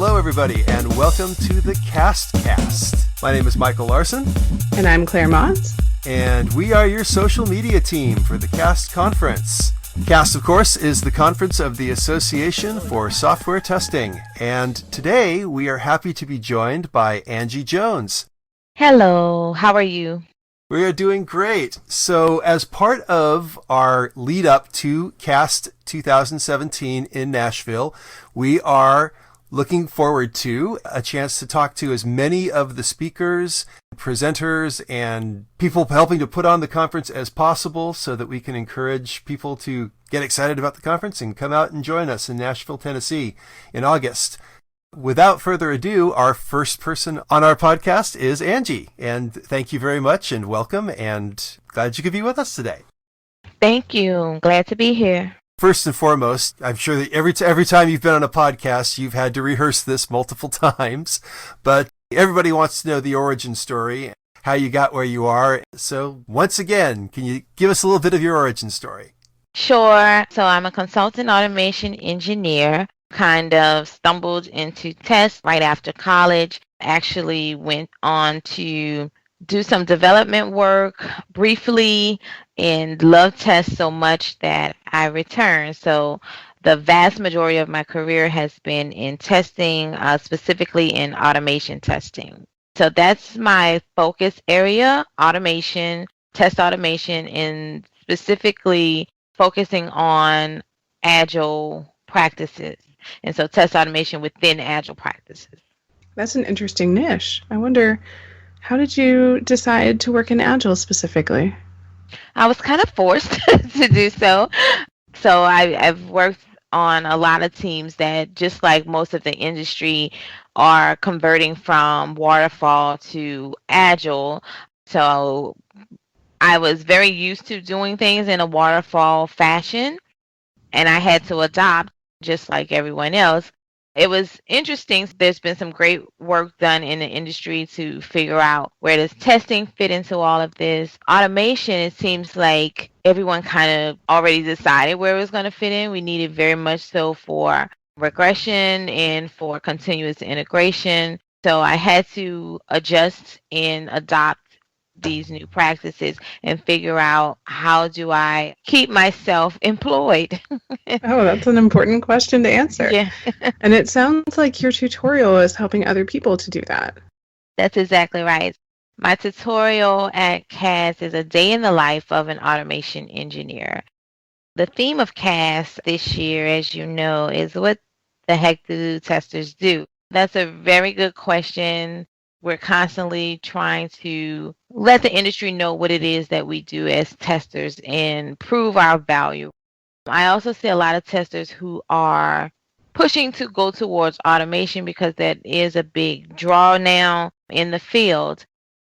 Hello, everybody, and welcome to the CASTcast. My name is Michael Larson. And I'm Claire Mons. And we are your social media team for the CAST conference. CAST, of course, is the conference of the Association for Software Testing. And today we are happy to be joined by Angie Jones. Hello, how are you? We are doing great. So as part of our lead up to CAST 2017 in Nashville, we are looking forward to a chance to talk to as many of the speakers, presenters, and people helping to put on the conference as possible so that we can encourage people to get excited about the conference and come out and join us in Nashville, Tennessee in August. Without further ado, our first person on our podcast is Angie. And thank you very much and welcome, and glad you could be with us today. Thank you. Glad to be here. First and foremost, I'm sure that every time you've been on a podcast, you've had to rehearse this multiple times, but everybody wants to know the origin story, how you got where you are. So once again, can you give us a little bit of your origin story? Sure. So I'm a consultant automation engineer, kind of stumbled into tests right after college, actually went on to do some development work briefly and loved tests so much that I returned. So the vast majority of my career has been in testing, specifically in automation testing. So that's my focus area, automation, test automation, and specifically focusing on agile practices. And so test automation within agile practices. That's an interesting niche. I wonder, how did you decide to work in Agile specifically? I was kind of forced to do so. So I've worked on a lot of teams that, just like most of the industry, are converting from waterfall to Agile. So I was very used to doing things in a waterfall fashion, and I had to adopt just like everyone else. It was interesting. There's been some great work done in the industry to figure out where does testing fit into all of this. Automation, it seems like everyone kind of already decided where it was going to fit in. We need it very much so for regression and for continuous integration. So I had to adjust and adopt these new practices and figure out, how do I keep myself employed? Oh, that's an important question to answer. Yeah. And it sounds like your tutorial is helping other people to do that. That's exactly right. My tutorial at CAST is a day in the life of an automation engineer. The theme of CAST this year, as you know, is what the heck do testers do? That's a very good question. We're constantly trying to let the industry know what it is that we do as testers and prove our value. I also see a lot of testers who are pushing to go towards automation because that is a big draw now in the field.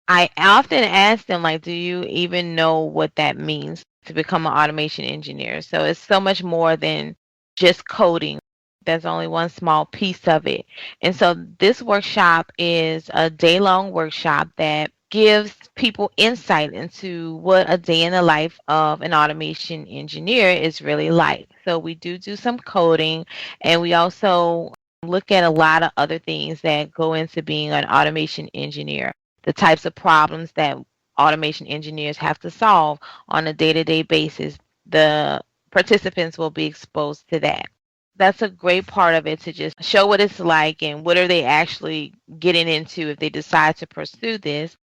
I often ask them, like, do you even know what that means to become an automation engineer? So it's so much more than just coding. That's only one small piece of it. And so this workshop is a day-long workshop that gives people insight into what a day in the life of an automation engineer is really like. So we do some coding, and we also look at a lot of other things that go into being an automation engineer, the types of problems that automation engineers have to solve on a day-to-day basis. The participants will be exposed to that. That's a great part of it, to just show what it's like and what are they actually getting into if they decide to pursue this.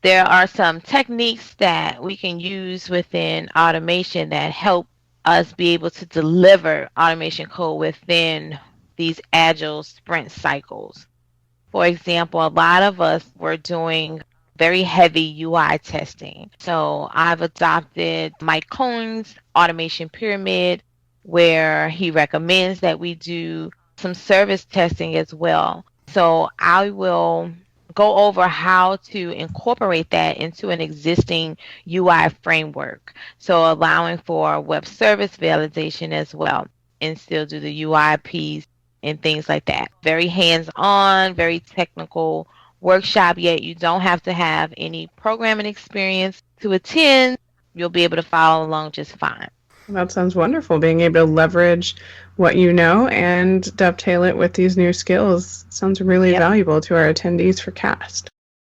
There are some techniques that we can use within automation that help us be able to deliver automation code within these agile sprint cycles. For example, a lot of us were doing very heavy UI testing. So I've adopted Mike Cohn's automation pyramid, where he recommends that we do some service testing as well. So I will go over how to incorporate that into an existing UI framework. So allowing for web service validation as well, and still do the UI piece and things like that. Very hands-on, very technical workshop, yet you don't have to have any programming experience to attend. You'll be able to follow along just fine. That sounds wonderful. Being able to leverage what you know and dovetail it with these new skills sounds really Yep. valuable to our attendees for CAST.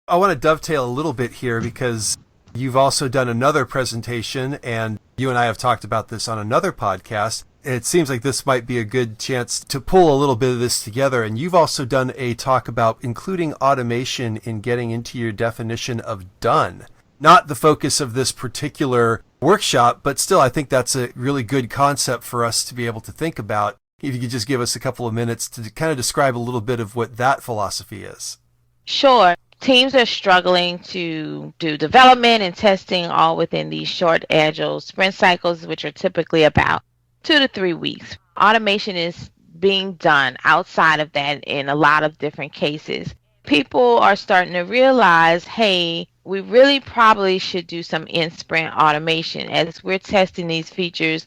I want to dovetail a little bit here because you've also done another presentation, and you and I have talked about this on another podcast. It seems like this might be a good chance to pull a little bit of this together. And you've also done a talk about including automation in getting into your definition of done. Not the focus of this particular workshop, but still, I think that's a really good concept for us to be able to think about. If you could just give us a couple of minutes to kind of describe a little bit of what that philosophy is. Sure. Teams are struggling to do development and testing all within these short, agile sprint cycles, which are typically about 2 to 3 weeks. Automation is being done outside of that in a lot of different cases. People are starting to realize, hey, we really probably should do some in-sprint automation as we're testing these features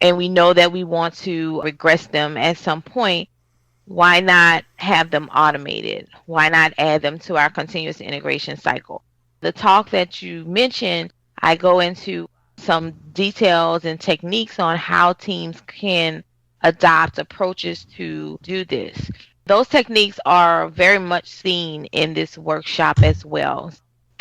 and we know that we want to regress them at some point. Why not have them automated? Why not add them to our continuous integration cycle? The talk that you mentioned, I go into some details and techniques on how teams can adopt approaches to do this. Those techniques are very much seen in this workshop as well.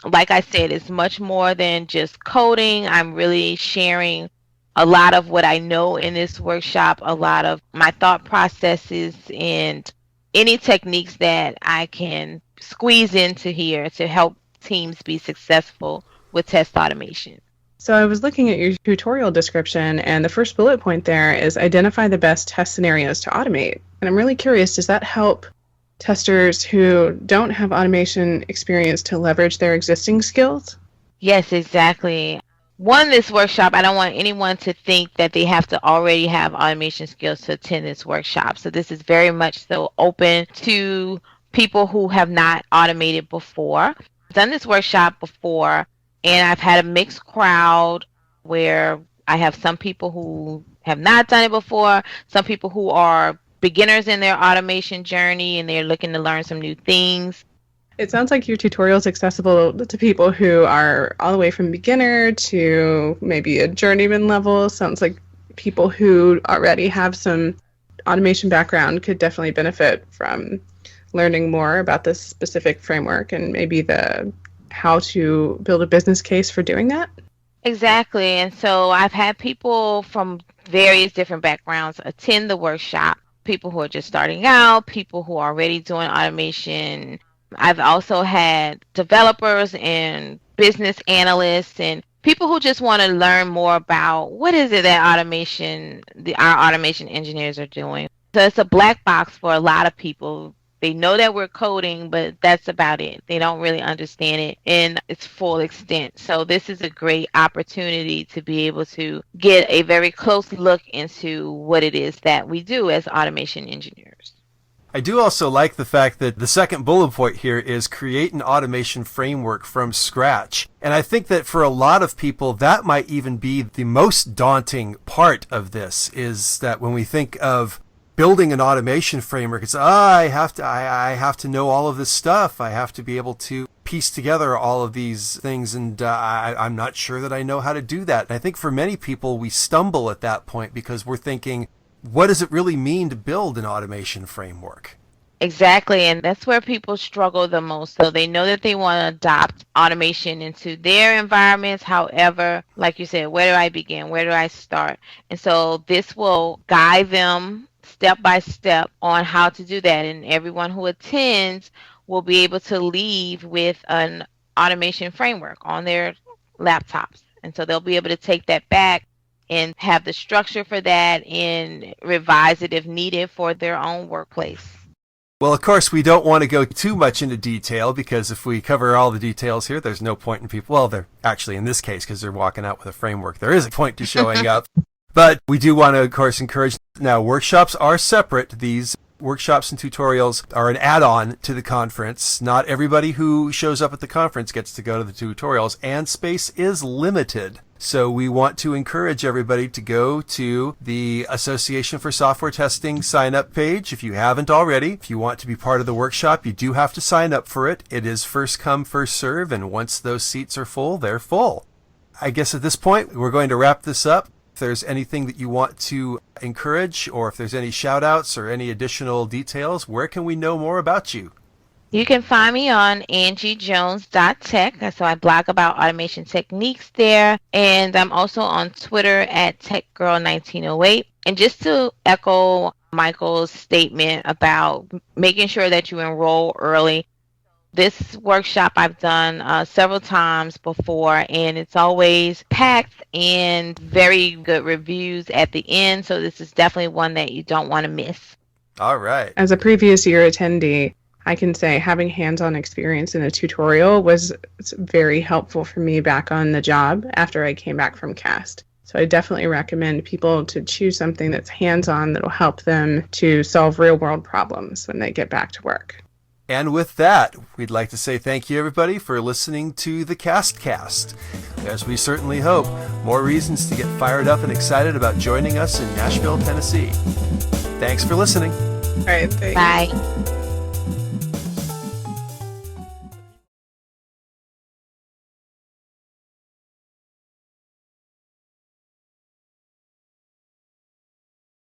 Like I said, it's much more than just coding. I'm really sharing a lot of what I know in this workshop, a lot of my thought processes, and any techniques that I can squeeze into here to help teams be successful with test automation. So I was looking at your tutorial description, and the first bullet point there is identify the best test scenarios to automate. And I'm really curious, does that help testers who don't have automation experience to leverage their existing skills? Yes, exactly. This workshop, I don't want anyone to think that they have to already have automation skills to attend this workshop. So this is very much so open to people who have not automated before. I've done this workshop before, and I've had a mixed crowd where I have some people who have not done it before, some people who are beginners in their automation journey, and they're looking to learn some new things. It sounds like your tutorial is accessible to people who are all the way from beginner to maybe a journeyman level. Sounds like people who already have some automation background could definitely benefit from learning more about this specific framework and maybe the how to build a business case for doing that. Exactly. And so I've had people from various different backgrounds attend the workshop, people who are just starting out, people who are already doing automation. I've also had developers and business analysts and people who just want to learn more about what is it that our automation engineers are doing. So it's a black box for a lot of people. They know that we're coding, but that's about it. They don't really understand it in its full extent. So this is a great opportunity to be able to get a very close look into what it is that we do as automation engineers. I do also like the fact that the second bullet point here is create an automation framework from scratch. And I think that for a lot of people, that might even be the most daunting part of this, is that when we think of building an automation framework, it's, I have to know all of this stuff. I have to be able to piece together all of these things, and I'm not sure that I know how to do that. And I think for many people, we stumble at that point because we're thinking, what does it really mean to build an automation framework? Exactly, and that's where people struggle the most. So they know that they want to adopt automation into their environments. However, like you said, where do I begin? Where do I start? And so this will guide them step by step on how to do that. And everyone who attends will be able to leave with an automation framework on their laptops. And so they'll be able to take that back and have the structure for that and revise it if needed for their own workplace. Well, of course, we don't want to go too much into detail, because if we cover all the details here, there's no point in people. Well, they're actually, in this case, because they're walking out with a framework, there is a point to showing up. But we do want to, of course, encourage. Now, workshops are separate. These workshops and tutorials are an add-on to the conference. Not everybody who shows up at the conference gets to go to the tutorials, and space is limited. So we want to encourage everybody to go to the Association for Software Testing sign-up page if you haven't already. If you want to be part of the workshop, you do have to sign up for it. It is first come, first serve, and once those seats are full, they're full. I guess at this point, we're going to wrap this up. If there's anything that you want to encourage, or if there's any shout outs or any additional details, where can we know more about you? You can find me on angiejones.tech. So I blog about automation techniques there. And I'm also on Twitter at TechGirl1908. And just to echo Michael's statement about making sure that you enroll early, this workshop I've done several times before, and it's always packed and very good reviews at the end. So this is definitely one that you don't want to miss. All right. As a previous year attendee, I can say having hands-on experience in a tutorial was very helpful for me back on the job after I came back from CAST. So I definitely recommend people to choose something that's hands-on that will help them to solve real-world problems when they get back to work. And with that, we'd like to say thank you, everybody, for listening to the CASTcast. As we certainly hope, more reasons to get fired up and excited about joining us in Nashville, Tennessee. Thanks for listening. All right, thanks. Bye.